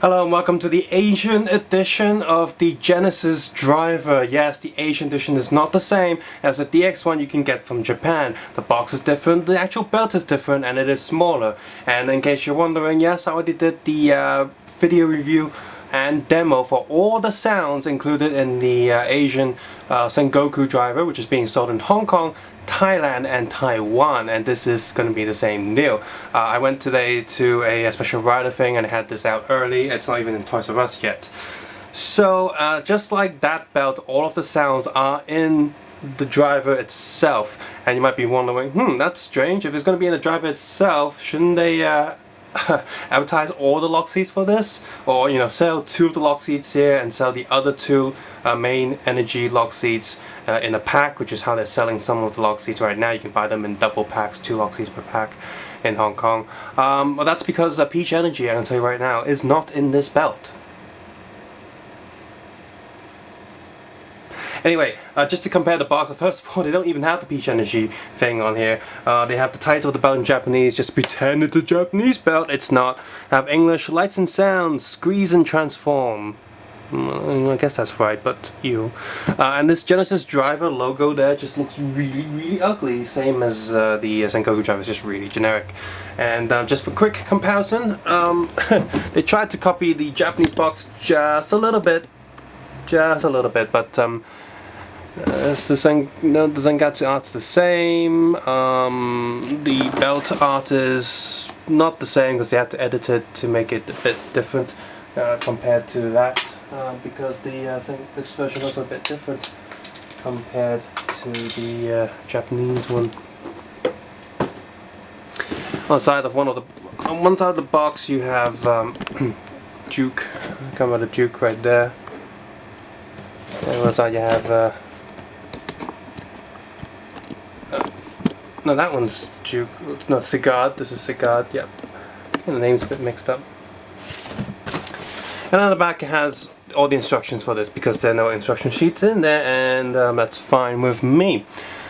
Hello and welcome to the Asian edition of the Genesis driver. Yes, the Asian edition is not the same as the DX one you can get from Japan. The box is different, the actual belt is different, and it is smaller. And in case you're wondering, yes, I already did the video review and demo for all the sounds included in the Asian Sengoku driver, which is being sold in Hong Kong, Thailand and Taiwan, and this is going to be the same deal. I went today to a special rider thing and I had this out early. It's not even in Toys R Us yet. So just like that belt, all of the sounds are in the driver itself, and you might be wondering, that's strange. If it's going to be in the driver itself, shouldn't they advertise all the lock seats for this, or sell 2 of the lock seats here and sell the other 2 main energy lock seats in a pack, which is how they're selling some of the lock seats right now. You can buy them in double packs, 2 lock seats per pack in Hong Kong. Well, that's because Peach Energy, I can tell you right now, is not in this belt. Anyway, just to compare the box, first of all, they don't even have the Peach Energy thing on here. They have the title of the belt in Japanese, just pretend it's a Japanese belt. It's not. They have English, lights and sounds, squeeze and transform. I guess that's right, but you. And this Genesis driver logo there just looks really ugly, same as the Sengoku driver, is just really generic. And just for quick comparison, they tried to copy the Japanese box just a little bit, but the Zangatsu art's the same. The belt art is not the same because they had to edit it to make it a bit different compared to that, because this version was a bit different compared to the Japanese one. On one side of the box you have Duke, come out of Duke right there. On the other side you have no, that one's Duke. No, Sigard. This is Sigard. Yep. And the name's a bit mixed up. And on the back it has all the instructions for this, because there are no instruction sheets in there, and that's fine with me.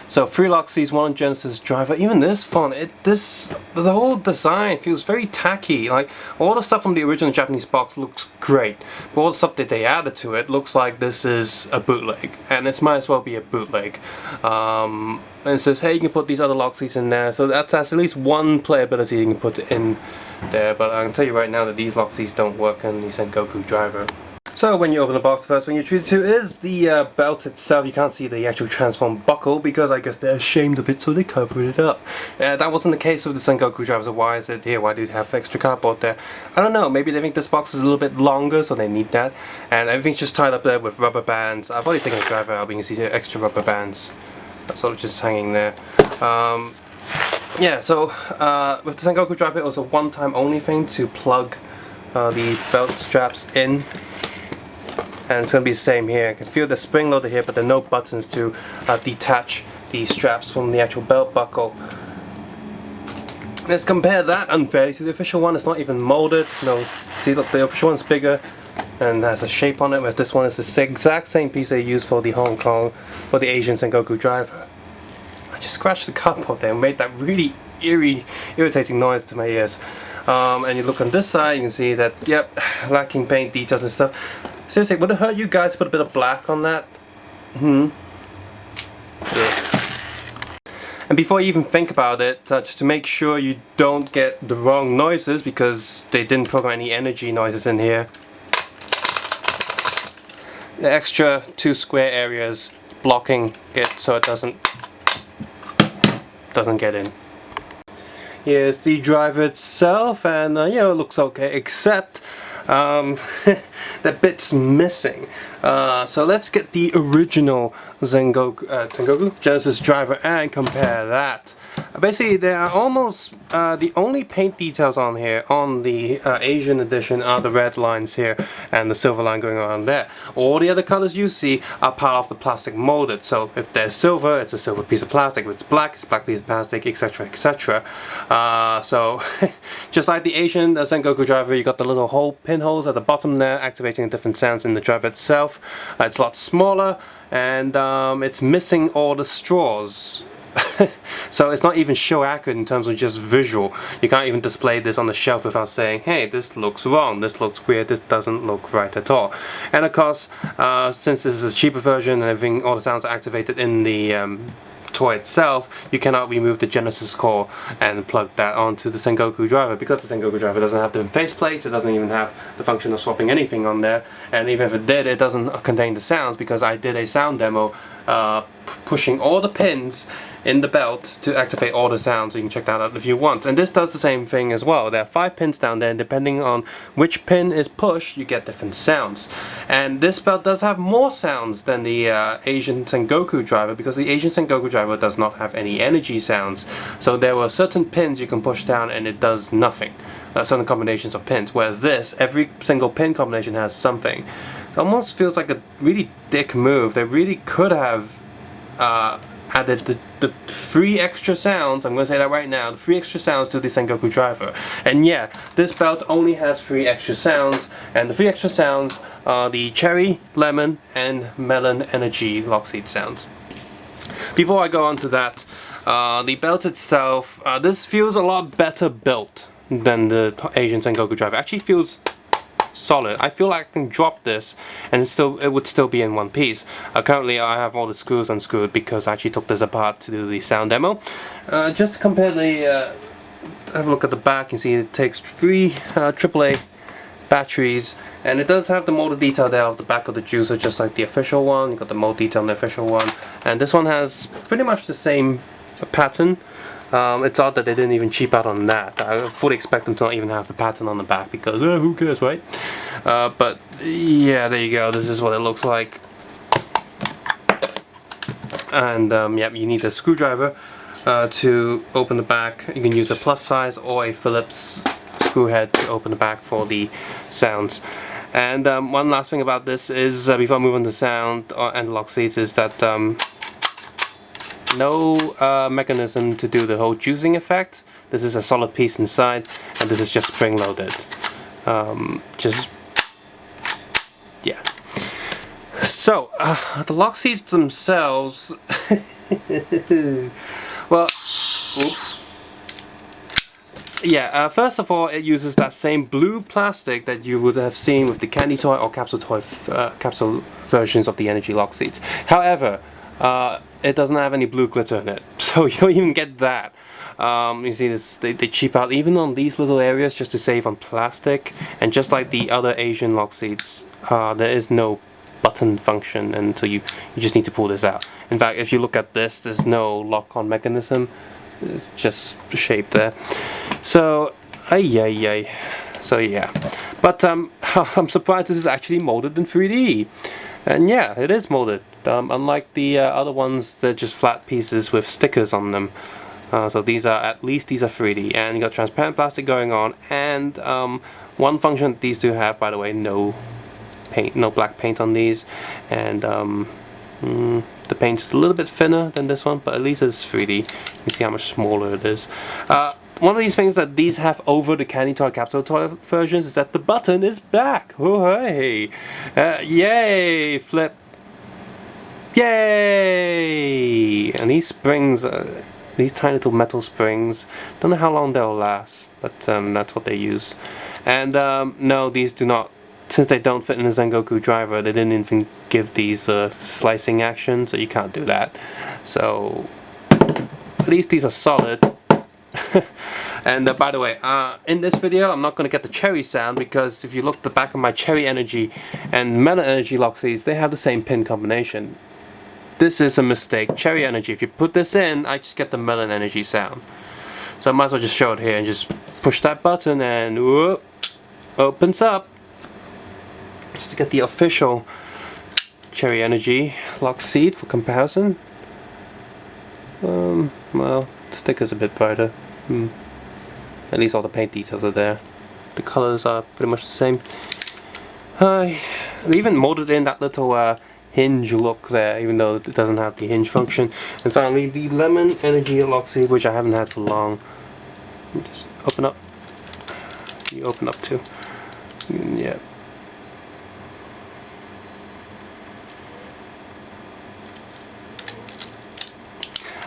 So 3 lock seats, 1 Genesis driver. Even this font, the whole design feels very tacky. Like, all the stuff from the original Japanese box looks great, but all the stuff that they added to it looks like this is a bootleg, and this might as well be a bootleg. And it says, hey, you can put these other lock seats in there, so that's at least one playability you can put in there. But I can tell you right now that these lock seats don't work in the Sengoku driver. So when you open the box, the first thing you're treated to is the belt itself. You can't see the actual transform buckle because I guess they're ashamed of it, so they covered it up. That wasn't the case with the Sengoku driver, so why is it here? Why do you have extra cardboard there? I don't know, maybe they think this box is a little bit longer, so they need that. And everything's just tied up there with rubber bands. I've already taken the driver out, but you can see the extra rubber bands. That's sort of just hanging there. Yeah, so with the Sengoku driver, it was a one-time only thing to plug the belt straps in. And it's going to be the same here. I can feel the spring loaded here, but there are no buttons to detach the straps from the actual belt buckle. Let's compare that unfairly to the official one. It's not even molded. No, see, look, the official one's bigger and has a shape on it, whereas this one is the exact same piece they used for the Asian Sengoku driver. I just scratched the cardboard there and made that really irritating noise to my ears. And you look on this side, you can see that, yep, lacking paint details and stuff. Seriously, would it hurt you guys to put a bit of black on that? And before you even think about it, just to make sure you don't get the wrong noises, because they didn't program any energy noises in here, the extra 2 square areas blocking it so it doesn't get in. Here's the driver itself, and it looks okay, except that bit's missing. So let's get the original Sengoku Genesis driver and compare that. Basically, there are almost the only paint details on here on the Asian edition are the red lines here and the silver line going around there. All the other colors you see are part of the plastic molded. So if there's silver, it's a silver piece of plastic. If it's black a black piece of plastic, etc., etc. So just like the Asian Sengoku driver, you got the little pinholes at the bottom there, activating different sounds in the driver itself. It's a lot smaller, and it's missing all the straws. So it's not even show accurate in terms of just visual. You can't even display this on the shelf without saying, hey, this looks wrong, this looks weird, this doesn't look right at all. And of course, since this is a cheaper version and everything, all the sounds are activated in the toy itself, you cannot remove the Genesis core and plug that onto the Sengoku driver, because the Sengoku driver doesn't have the faceplates, it doesn't even have the function of swapping anything on there, and even if it did, it doesn't contain the sounds, because I did a sound demo pushing all the pins in the belt to activate all the sounds, so you can check that out if you want. And this does the same thing as well. There are 5 pins down there, and depending on which pin is pushed, you get different sounds. And this belt does have more sounds than the Asian Sengoku driver, because the Asian Sengoku driver does not have any energy sounds. So there were certain pins you can push down and it does nothing. Certain combinations of pins, whereas this, every single pin combination has something. It almost feels like a really dick move. They really could have added the 3 extra sounds, I'm going to say that right now, the 3 extra sounds to the Sengoku driver. And yeah, this belt only has 3 extra sounds, and the 3 extra sounds are the cherry, lemon, and melon energy lock seat sounds. Before I go on to that, the belt itself, this feels a lot better built than the Asian Sengoku driver. It actually feels solid. I feel like I can drop this and it would still be in one piece. Currently I have all the screws unscrewed because I actually took this apart to do the sound demo. Just to compare the, have a look at the back, you see it takes 3 AAA batteries, and it does have the motor detail there of the back of the juicer, just like the official one. You got the motor detail on the official one, and this one has pretty much the same pattern. It's odd that they didn't even cheap out on that. I fully expect them to not even have the pattern on the back, because who cares, right? But yeah, there you go. This is what it looks like. And yeah, you need a screwdriver to open the back. You can use a plus size or a Phillips screw head to open the back for the sounds. And one last thing about this is, before I move on to sound and lock seats, is that no mechanism to do the whole juicing effect. This is a solid piece inside, and this is just spring loaded. Just yeah. So the lock seats themselves, well, oops. Yeah, first of all, it uses that same blue plastic that you would have seen with the candy toy or capsule toy capsule versions of the energy lock seats. However, it doesn't have any blue glitter in it, so you don't even get that. You see this, they cheap out even on these little areas just to save on plastic, and just like the other Asian lock seats, there is no button function, and so you just need to pull this out. In fact, if you look at this, there's no lock-on mechanism, it's just shaped there. So, so yeah. But I'm surprised this is actually molded in 3D. And yeah, it is molded. Unlike the other ones, they're just flat pieces with stickers on them. So these are, at least these are 3D. And you got transparent plastic going on. And one function that these do have, by the way, no paint, no black paint on these. And the paint is a little bit thinner than this one, but at least it's 3D. You can see how much smaller it is. One of these things that these have over the candy toy capsule toy versions is that the button is back. Oh hey! Yay! Flip! Yay! And these springs, these tiny little metal springs, don't know how long they'll last, but that's what they use. And no, these do not. Since they don't fit in the Sengoku driver, they didn't even give these slicing action, so you can't do that. So at least these are solid. And by the way, in this video I'm not going to get the cherry sound, because if you look at the back of my cherry energy and melon energy lock seats, they have the same pin combination. This is a mistake. Cherry energy, if you put this in, I just get the melon energy sound. So I might as well just show it here and just push that button and whoop, opens up. Just to get the official cherry energy lock seat for comparison. Well, the sticker's a bit brighter. At least all the paint details are there. The colors are pretty much the same. They even molded in that little hinge look there, even though it doesn't have the hinge function. And finally, the lemon energy lock seat, which I haven't had for long. Just open up. You open up too. Yeah.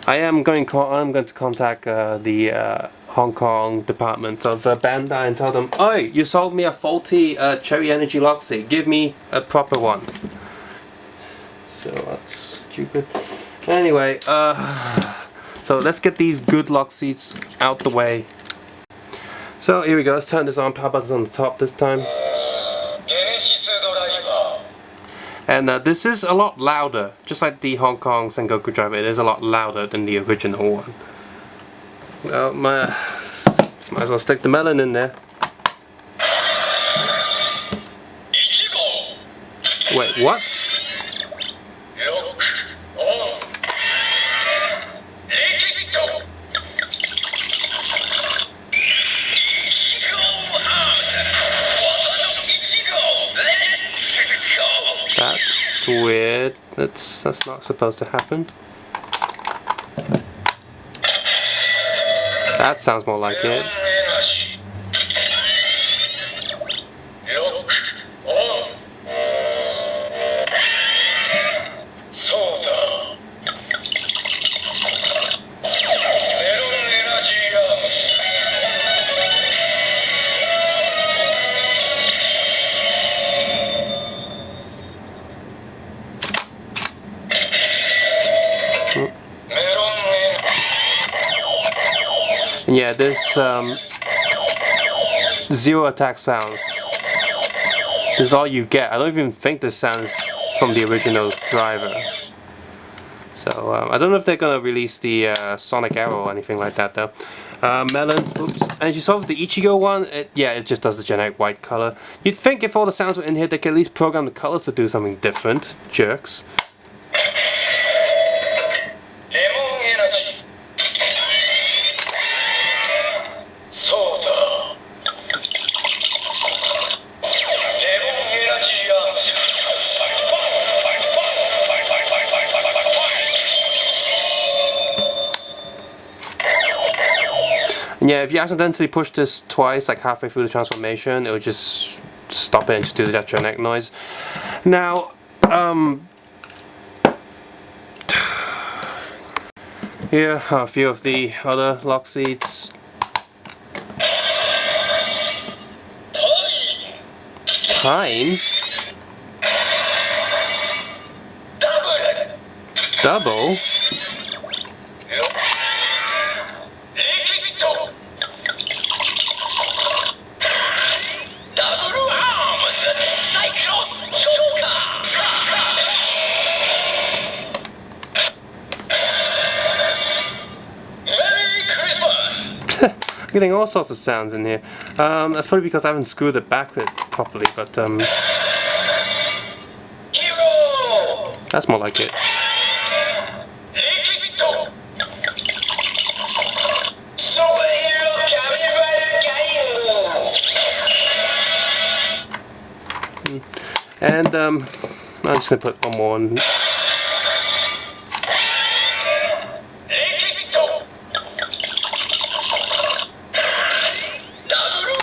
I'm going to contact the Hong Kong department of Bandai and tell them, "Oi, you sold me a faulty Cherry Energy lock seat. Give me a proper one." So that's stupid. Anyway, so let's get these good lock seats out the way. So here we go. Let's turn this on. Power button's on the top this time. And this is a lot louder, just like the Hong Kong Sengoku driver. It is a lot louder than the original one. Well, might as well stick the melon in there. Wait, what? That's weird. That's not supposed to happen. That sounds more like it. And yeah, this zero attack sounds. This is all you get. I don't even think this sounds from the original driver. So I don't know if they're gonna release the Sonic Arrow or anything like that though. Melon, oops. And you saw with the Ichigo one, it just does the generic white color. You'd think if all the sounds were in here, they could at least program the colors to do something different. Jerks. Yeah, if you accidentally push this twice, like halfway through the transformation, it would just stop it and just do that generic noise. Now, here are a few of the other lock seats. Gaim? Double? I'm getting all sorts of sounds in here. That's probably because I haven't screwed it back properly, but that's more like it. And I'm just gonna put one more on.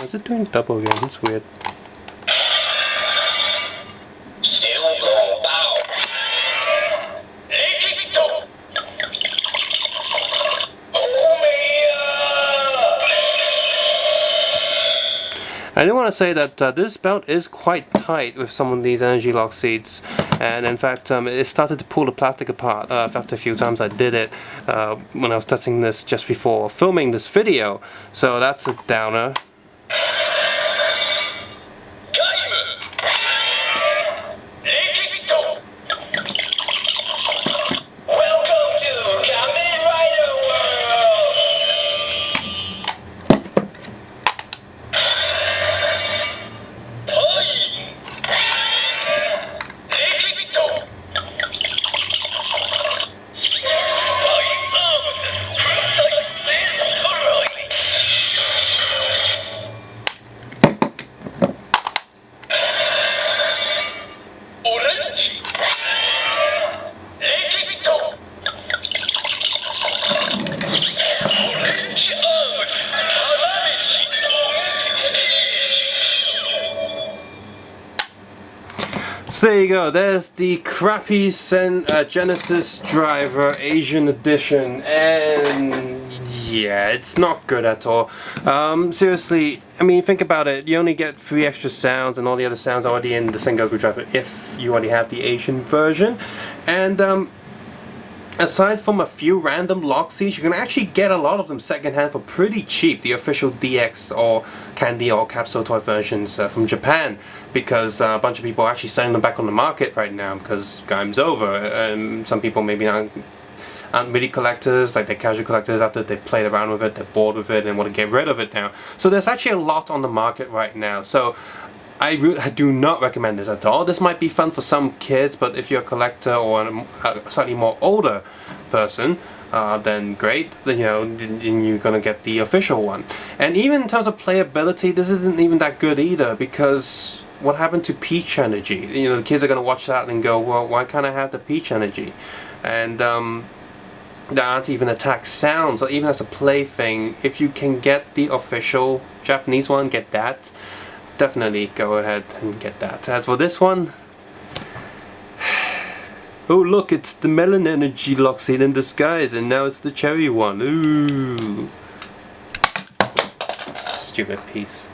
Is it doing double again? That's weird. I do want to say that this belt is quite tight with some of these energy lock seats, and in fact it started to pull the plastic apart after a few times I did it when I was testing this just before filming this video, so that's a downer. So there you go, there's the crappy Genesis driver Asian edition, and yeah, it's not good at all. Seriously, I mean, think about it, you only get 3 extra sounds and all the other sounds are already in the Sengoku driver if you already have the Asian version. And aside from a few random lock seats, you can actually get a lot of them secondhand for pretty cheap, the official DX or Candy or Capsule Toy versions from Japan, because a bunch of people are actually selling them back on the market right now because Gaim's over. Some people maybe aren't really collectors, like they're casual collectors. After they played around with it, they're bored with it and want to get rid of it now. So there's actually a lot on the market right now. So I do not recommend this at all. This might be fun for some kids, but if you're a collector or a slightly more older person, then great, you know, then you're gonna get the official one. And even in terms of playability, this isn't even that good either, because what happened to Peach Energy? You know, the kids are gonna watch that and go, well, why can't I have the Peach Energy? And there aren't even attack sounds, or even as a plaything. If you can get the official Japanese one, get that. Definitely go ahead and get that. As for this one, oh look, it's the Melon Energy lock seat in disguise, and now it's the cherry one. Ooh, stupid piece.